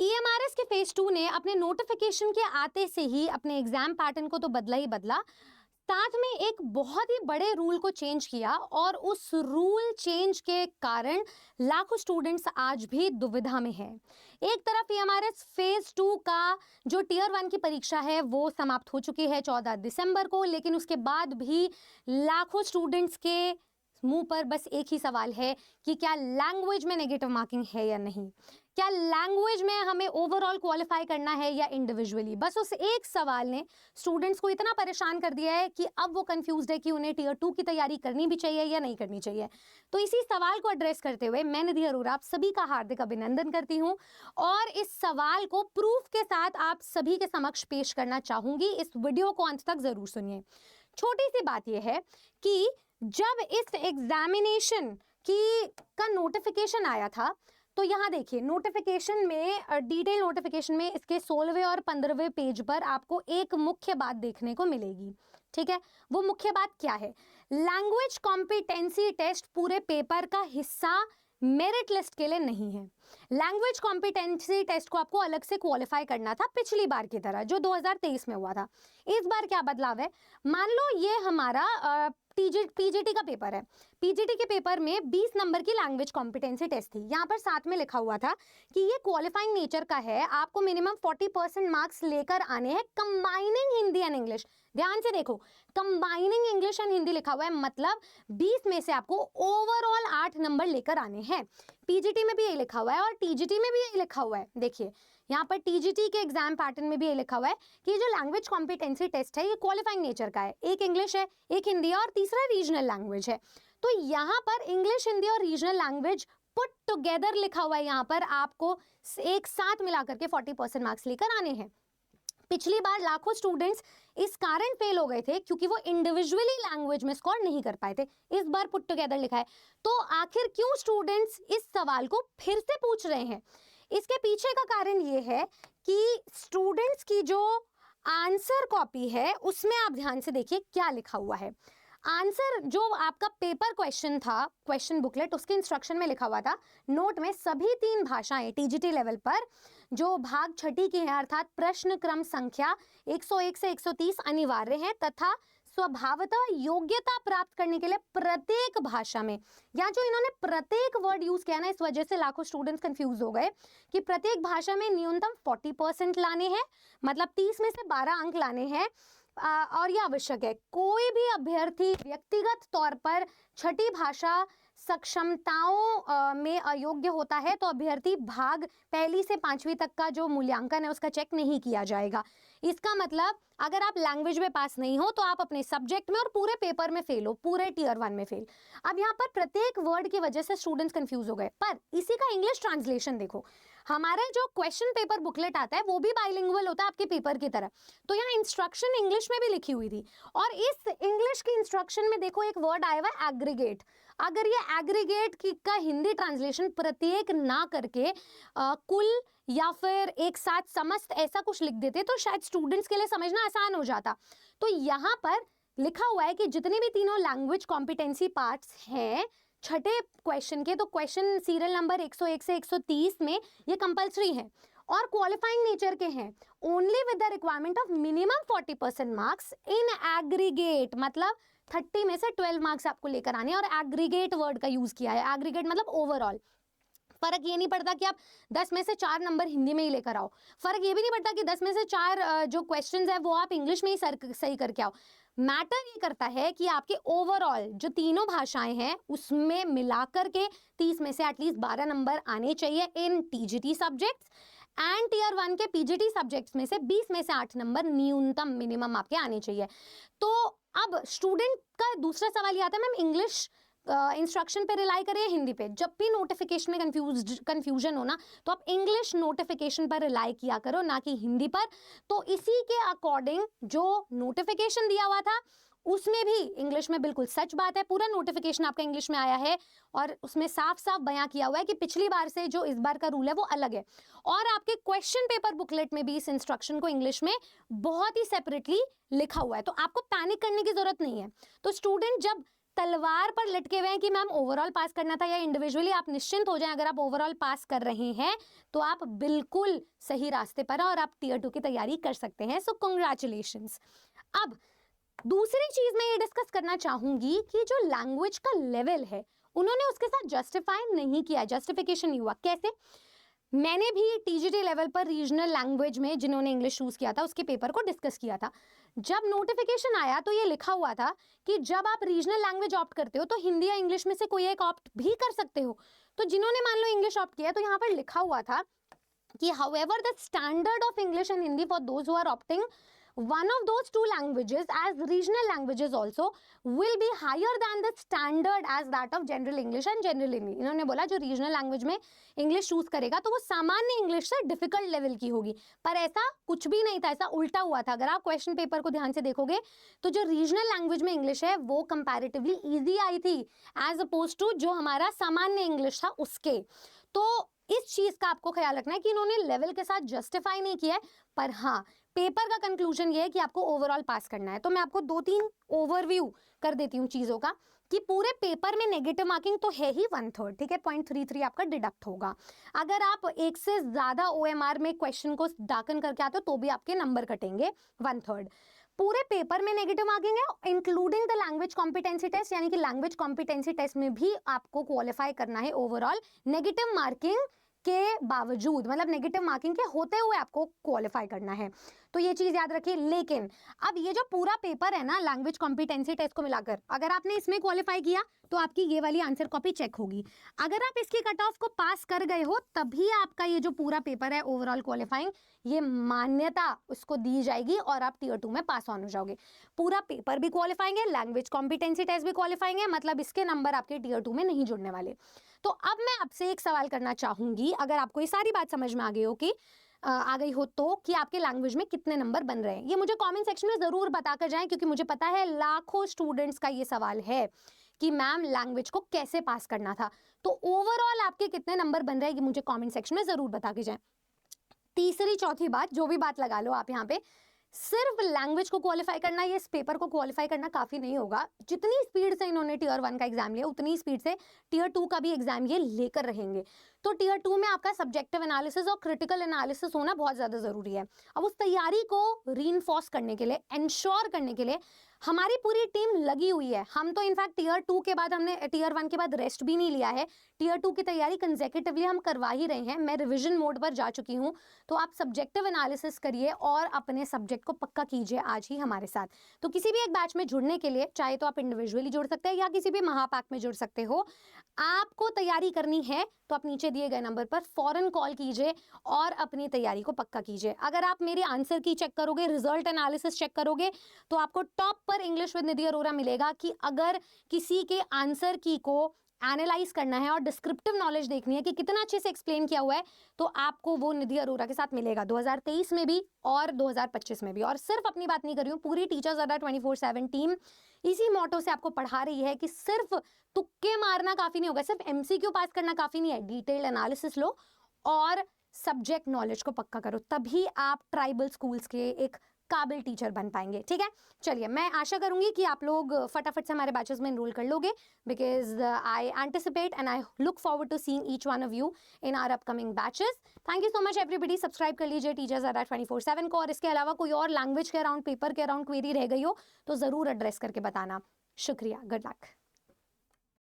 EMRS के phase 2 ने अपने नोटिफिकेशन के आते से ही अपने एग्जाम पैटर्न को तो बदला ही बदला, साथ में एक बहुत ही बड़े रूल को चेंज किया और उस रूल चेंज के कारण लाखों स्टूडेंट्स आज भी दुविधा में हैं। एक तरफ ईएमआरएस फेज 2 का जो टियर 1 की परीक्षा है वो समाप्त हो चुकी है 14 दिसंबर को, लेकिन उसके बाद भी लाखों स्टूडेंट्स के मुंह पर बस एक ही सवाल है कि क्या लैंग्वेज में नेगेटिव मार्किंग है या नहीं, क्या लैंग्वेज में हमें ओवरऑल क्वालिफाई करना है या इंडिविजुअली। बस उस एक सवाल ने स्टूडेंट्स को इतना परेशान कर दिया है कि अब वो कंफ्यूज्ड है कि उन्हें टियर 2 की तैयारी करनी भी चाहिए या नहीं करनी चाहिए। तो इसी सवाल को एड्रेस करते हुए मैं निधि अरोरा आप सभी का हार्दिक अभिनंदन करती हूँ और इस सवाल को प्रूफ के साथ आप सभी के समक्ष पेश करना चाहूंगी। इस वीडियो को अंत तक जरूर सुनिए। छोटी सी बात यह है कि जब इस एग्जामिनेशन का नोटिफिकेशन आया था तो यहाँ देखिए नोटिफिकेशन में, डिटेल नोटिफिकेशन में इसके 16वें और 15वें पेज पर आपको एक मुख्य बात देखने को मिलेगी। ठीक है, वो मुख्य बात क्या है? लैंग्वेज कॉम्पिटेंसी टेस्ट पूरे पेपर का हिस्सा मेरिट लिस्ट के लिए नहीं है। लैंग्वेज कॉम्पिटेंसी टेस्ट को आपको अलग से क्वालिफाई करना था पिछली बार की तरह जो 2023 में हुआ था। इस बार क्या बदलाव है? मान लो ये हमारा पीजीटी का पेपर है। पीजीटी के पेपर में 20 नंबर की लैंग्वेज कॉम्पिटेंसी टेस्ट थी। यहाँ पर साथ में लिखा हुआ था कि ये क्वालिफाइंग नेचर का है, आपको मिनिमम 40% मार्क्स लेकर आने हैं कंबाइनिंग हिंदी एंड इंग्लिश। ध्यान से देखो, कंबाइनिंग इंग्लिश एंड हिंदी लिखा हुआ है, मतलब 20 में से आपको ओवरऑल 8 नंबर लेकर आने हैं। पीजीटी में भी ये लिखा हुआ है और टीजीटी में भी ये लिखा हुआ है। देखिए यहाँ पर टीजीटी के एग्जाम पैटर्न में भी ये लिखा हुआ है कि जो लैंग्वेज कॉम्पिटेंसी टेस्ट है ये क्वालिफाइंग नेचर का है। एक इंग्लिश है, एक हिंदी है और तीसरा रीजनल लैंग्वेज है। तो यहाँ पर इंग्लिश, हिंदी और रीजनल लैंग्वेज पुट टुगेदर लिखा हुआ है। यहाँ पर आपको एक साथ मिलाकर के 40% मार्क्स लेकर आने हैं। पिछली बार लाखों स्टूडेंट्स इस कारण फेल हो गए थे क्योंकि वो इंडिविजुअली लैंग्वेज में स्कोर नहीं कर पाए थे। इस बार पुट टुगेदर लिखा है। तो आखिर क्यों स्टूडेंट्स इस सवाल को फिर से पूछ रहे हैं? इसके पीछे का कारण ये है कि स्टूडेंट्स की जो आंसर कॉपी है उसमें आप ध्यान से देखिए क्या लिखा हुआ है। आंसर जो आपका पेपर क्वेश्चन था, क्वेश्चन बुकलेट, उसके इंस्ट्रक्शन में लिखा हुआ था नोट में सभी 3 भाषाएं टीजीटी लेवल पर जो भाग छठी की है अर्थात प्रश्न क्रम संख्या 101 से 130 अनिवार्य है तथा स्वभावतः योग्यता प्राप्त करने के लिए प्रत्येक भाषा में, यहाँ जो इन्होंने प्रत्येक वर्ड यूज किया ना, इस वजह से लाखों स्टूडेंट्स कंफ्यूज हो गए कि प्रत्येक भाषा में न्यूनतम 40% लाने हैं, मतलब 30 में से 12 अंक लाने हैं। और यह आवश्यक है, कोई भी अभ्यर्थी व्यक्तिगत तौर पर छठी भाषा सक्षमताओं में अयोग्य होता है तो अभ्यर्थी भाग 1 से 5वीं तक का जो मूल्यांकन है उसका चेक नहीं किया जाएगा। इसका मतलब अगर आप लैंग्वेज में पास नहीं हो तो आप अपने सब्जेक्ट में और पूरे पेपर में फेल हो, पूरे टियर 1 में फेल। अब यहाँ पर प्रत्येक वर्ड की वजह से स्टूडेंट्स कंफ्यूज हो गए। पर इसी का इंग्लिश ट्रांसलेशन देखो, हमारे जो क्वेश्चन पेपर बुकलेट आता है वो भी बाइलिंगुअल होता है आपके पेपर की तरह। तो यहाँ इंस्ट्रक्शन इंग्लिश में भी लिखी हुई थी और इस इंग्लिश की इंस्ट्रक्शन में देखो एक वर्ड आया हुआ है एग्रीगेट। अगर ये एग्रीगेट का हिंदी ट्रांसलेशन प्रत्येक ना करके कुल या फिर एक साथ समस्त ऐसा कुछ लिख देते तो शायद स्टूडेंट्स के लिए समझना आसान हो जाता। तो यहाँ पर लिखा हुआ है कि जितने भी तीनों लैंग्वेज कॉम्पिटेंसी पार्ट्स हैं छठे क्वेश्चन के, तो क्वेश्चन सीरियल नंबर 101 से 130 में ये कंपल्सरी है और क्वालिफाइंग नेचर के हैं only with the requirement of minimum 40% marks in aggregate, मतलब 30 में से 12 मार्क्स आपको लेकर आने। और एग्रीगेट वर्ड का यूज किया है, एग्रीगेट मतलब ओवरऑल। फर्क ये नहीं पड़ता कि आप 10 में से 4 नंबर हिंदी में ही लेकर आओ, फर्क ये भी नहीं पड़ता कि 10 में से 4 जो क्वेश्चंस है वो आप इंग्लिश में ही सही करके आओ। मैटर ये करता है कि आपके ओवरऑल जो तीनों भाषाएं हैं उसमें मिलाकर के 30 में से एटलीस्ट 12 नंबर आने चाहिए इन टीजीटी सब्जेक्ट्स एंड टियर 1 के पीजीटी सब्जेक्ट्स में से 20 में से 8 नंबर न्यूनतम मिनिमम आपके आने चाहिए। तो अब स्टूडेंट का दूसरा सवाल ये आता है मैम इंग्लिश इंस्ट्रक्शन पे रिलाई करें हिंदी पे। जब भी नोटिफिकेशन में कंफ्यूजन हो ना तो आप इंग्लिश नोटिफिकेशन पर रिलाई किया करो, ना कि हिंदी पर। तो इसी के अकॉर्डिंग जो नोटिफिकेशन दिया हुआ था उसमें भी इंग्लिश में बिल्कुल सच बात है, पूरा नोटिफिकेशन आपका इंग्लिश में आया है और उसमें साफ साफ बयां किया हुआ है कि पिछली बार से जो इस बार का रूल है वो अलग है। और आपके क्वेश्चन पेपर बुकलेट में भी इस इंस्ट्रक्शन को इंग्लिश में बहुत ही सेपरेटली लिखा हुआ है, तो आपको पैनिक करने की जरूरत नहीं है। तो स्टूडेंट जब तलवार पर लटके हुए हैं कि मैम ओवरऑल पास करना था या इंडिविजुअली, आप निश्चिंत हो जाएं, अगर आप ओवरऑल पास कर रहे हैं तो आप बिल्कुल सही रास्ते पर हैं और आप टियर 2 की तैयारी कर सकते हैं। सो कंग्रेचुलेशंस। अब दूसरी चीज मैं ये डिस्कस करना चाहूंगी कि जो लैंग्वेज का लेवल है उन्होंने उसके साथ जस्टिफाई नहीं किया, जस्टिफिकेशन नहीं हुआ। कैसे? मैंने भी टीजीटी लेवल पर रीजनल लैंग्वेज में जिन्होंने इंग्लिश चूज किया था उसके पेपर को डिस्कस किया था। जब नोटिफिकेशन आया तो ये लिखा हुआ था कि जब आप रीजनल लैंग्वेज ऑप्ट करते हो तो हिंदी या इंग्लिश में से कोई एक ऑप्ट भी कर सकते हो। तो जिन्होंने मान लो इंग्लिश ऑप्ट किया तो यहाँ पर लिखा हुआ था कि however the standard of English and Hindi for those who are opting one of those two languages as regional languages also will be higher than the standard as that of general English and general Hindi। इन्होंने बोला जो regional language में English choose करेगा तो वो सामान्य English से difficult level की होगी, पर ऐसा कुछ भी नहीं था, ऐसा उल्टा हुआ था। अगर आप क्वेश्चन पेपर को ध्यान से देखोगे तो जो रीजनल लैंग्वेज में इंग्लिश है वो कंपैरेटिवली इजी आई थी एज अपोज टू जो हमारा सामान्य इंग्लिश था उसके। तो इस चीज का आपको ख्याल रखना है कि इन्होंने लेवल के साथ जस्टिफाई नहीं किया है, पर हाँ पेपर का कंक्लूजन ये है कि आपको ओवरऑल पास करना है। तो मैं आपको 2-3 ओवरव्यू कर देती हूँ चीजों का कि पूरे पेपर में नेगेटिव मार्किंग तो है ही 1/3, ठीक है, 0.33 आपका डिडक्ट होगा। अगर आप एक से ज्यादा OMR में क्वेश्चन को दाखन करके आते हो तो भी आपके नंबर कटेंगे 1/3। पूरे पेपर में नेगेटिव मार्किंग है including the language competency test, यानी कि लैंग्वेज कॉम्पिटेंसी टेस्ट में भी आपको क्वालिफाई करना है ओवरऑल नेगेटिव मार्किंग के बावजूद, मतलब नेगेटिव मार्किंग के होते हुए आपको क्वालिफाई करना है। तो ये चीज याद रखिए। लेकिन अब ये जो पूरा पेपर है ना लैंग्वेज कॉम्पिटेंसी टेस्ट को मिलाकर, अगर आपने इसमें क्वालिफाई किया तो आपकी ये वाली आंसर कॉपी चेक होगी। अगर आप इसकी कट ऑफ को पास कर गए हो तभी आपका ये जो पूरा पेपर है ओवरऑल क्वालिफाइंग, ये मान्यता उसको दी जाएगी और आप टियर 2 में पास ऑन हो जाओगे। पूरा पेपर भी क्वालिफाइंग है, लैंग्वेज कॉम्पिटेंसी टेस्ट भी क्वालिफाइंग है, मतलब इसके नंबर आपके टियर 2 में नहीं जुड़ने वाले। तो अब मैं आपसे एक सवाल करना चाहूंगी, अगर आपको ये सारी बात समझ में आ गई हो कि आ गई हो तो, कि आपके लैंग्वेज में कितने नंबर बन रहे हैं, ये मुझे कमेंट सेक्शन में जरूर बताकर जाएं, क्योंकि मुझे पता है लाखों स्टूडेंट्स का ये सवाल है कि मैम लैंग्वेज को कैसे पास करना था। तो ओवरऑल आपके कितने नंबर बन रहे हैं ये मुझे कमेंट सेक्शन में जरूर बता के जाएं। तीसरी चौथी बात, जो भी बात लगा लो आप यहाँ पे, सिर्फ लैंग्वेज को क्वालिफाई करना या इस पेपर को क्वालिफाई करना काफी नहीं होगा। जितनी स्पीड से इन्होंने टियर 1 का एग्जाम लिया उतनी स्पीड से टियर 2 का भी एग्जाम ये लेकर रहेंगे। तो टियर 2 में आपका सब्जेक्टिव एनालिसिस और क्रिटिकल एनालिसिस होना बहुत ज्यादा जरूरी है। अब उस तैयारी को रीइंफोर्स करने के लिए, एंश्योर करने के लिए हमारी पूरी टीम लगी हुई है। हम तो इनफैक्ट टियर 2 के बाद हमने टियर 1 के बाद रेस्ट भी नहीं लिया है, टियर 2 की तैयारी कंसेक्यूटिवली हम करवा ही रहे हैं। मैं रिविजन मोड पर जा चुकी हूँ। तो आप सब्जेक्टिव एनालिसिस करिए और अपने सब्जेक्ट को पक्का कीजिए आज ही हमारे साथ। तो किसी भी एक बैच में जुड़ने के लिए चाहे तो आप इंडिविजुअली जुड़ सकते हैं या किसी भी महापैक में जुड़ सकते हो। आपको तैयारी करनी है तो आप नीचे दिए गए नंबर पर फौरन कॉल कीजिए और अपनी तैयारी को पक्का कीजिए। अगर आप मेरी आंसर की चेक करोगे, रिजल्ट एनालिसिस चेक करोगे, तो आपको टॉप पर इंग्लिश विद निधि अरोरा मिलेगा कि अगर किसी के आंसर की को एनालाइज करना है और डिस्क्रिप्टिव नॉलेज देखनी है कि कितना अच्छे से एक्सप्लेन किया हुआ है, तो आपको वो निधि अरोरा के साथ मिलेगा 2023 में भी और 2025 में भी। और सिर्फ अपनी बात नहीं कर रही हूँ, पूरी टीचर्स अड्डा 24/7 टीम इसी मोटो से आपको पढ़ा रही है कि सिर्फ तुक्के मारना काफी नहीं होगा, सिर्फ MCQ पास करना काफी नहीं है, डिटेल्ड एनालिसिस लो और सब्जेक्ट नॉलेज को पक्का करो, तभी आप ट्राइबल स्कूल्स के एक काबिल टीचर बन पाएंगे। ठीक है, चलिए मैं आशा करूंगी कि आप लोग फटाफट से हमारे बैचेस में एनरोल कर लोगे, because I anticipate and I look forward to seeing each one of you in our upcoming batches. Thank you so much everybody. Subscribe कर लीजिए टीचर्स अड्डा 24/7 को, और इसके अलावा कोई और लैंग्वेज के अराउंड, पेपर के अराउंड क्वेरी रह गई हो तो जरूर एड्रेस करके बताना। शुक्रिया, गुड लक।